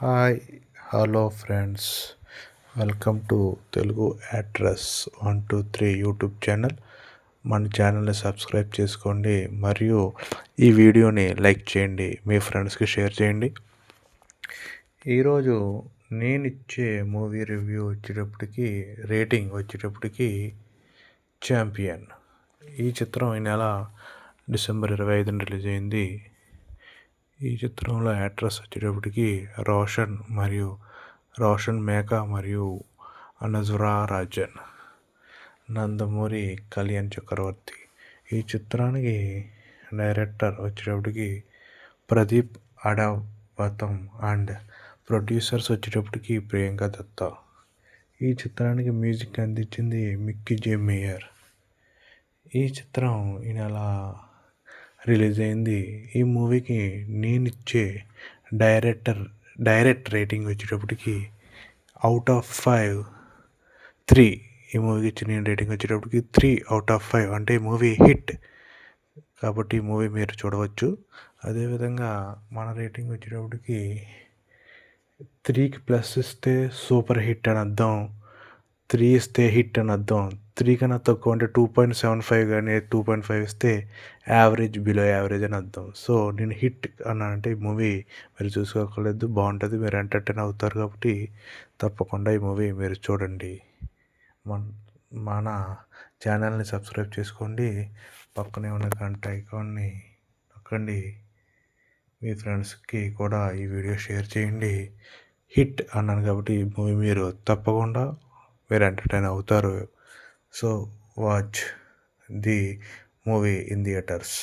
Hi hello friends, welcome to Telugu actress 123 YouTube channel. మన ఛానల్ని subscribe చేసుకోండి మరియు ఈ వీడియోని లైక్ చేయండి, మీ ఫ్రెండ్స్కి షేర్ చేయండి. ఈరోజు నేను ఇచ్చే మూవీ రివ్యూ వచ్చేటప్పటికి రేటింగ్ వచ్చేటప్పటికి ఛాంపియన్. ఈ చిత్రం ఈ నెల డిసెంబర్ 25న రిలీజ్ అయింది. ఈ చిత్రంలో యాక్ట్రెస్ వచ్చేటప్పటికి రోషన్ మేకా మరియు అనజ్వరా రాజన్, నందమూరి కళ్యాణ్ చక్రవర్తి. ఈ చిత్రానికి డైరెక్టర్ వచ్చేటప్పటికి ప్రదీప్ అడవతం అండ్ ప్రొడ్యూసర్స్ వచ్చేటప్పటికి ప్రియాంక దత్తా. ఈ చిత్రానికి మ్యూజిక్ అందించింది మిక్కీ జే మేయర్. ఈ చిత్రం ఈ నెల రిలీజ్ అయింది. ఈ మూవీకి నేనిచ్చే డైరెక్ట్ రేటింగ్ వచ్చేటప్పటికి అవుట్ ఆఫ్ 5 3. ఈ మూవీకి ఇచ్చిన నేను రేటింగ్ వచ్చేటప్పటికి 3/5, అంటే ఈ మూవీ హిట్ కాబట్టి ఈ మూవీ మీరు చూడవచ్చు. అదేవిధంగా మన రేటింగ్ వచ్చేటప్పటికి 3కి ప్లస్ ఇస్తే సూపర్ హిట్ అని అర్థం, 3 ఇస్తే హిట్ అని అర్థం. 3 కన్నా తక్కువ అంటే 2.75 కానీ 2.5 ఇస్తే యావరేజ్, బిలో యావరేజ్ అని అర్థం. సో నేను హిట్ అన్నానంటే ఈ మూవీ మీరు చూసుకోకలేదు, బాగుంటుంది, మీరు ఎంటర్టైన్ అవుతారు. కాబట్టి తప్పకుండా ఈ మూవీ మీరు చూడండి. మన ఛానల్ని సబ్స్క్రైబ్ చేసుకోండి, పక్కనే ఉన్న గంట ఐకాన్ని నొక్కండి, మీ ఫ్రెండ్స్కి కూడా ఈ వీడియో షేర్ చేయండి. హిట్ అన్నాను కాబట్టి ఈ మూవీ మీరు తప్పకుండా మీరు ఎంటర్టైన్ అవుతారు. So watch the movie in theatres.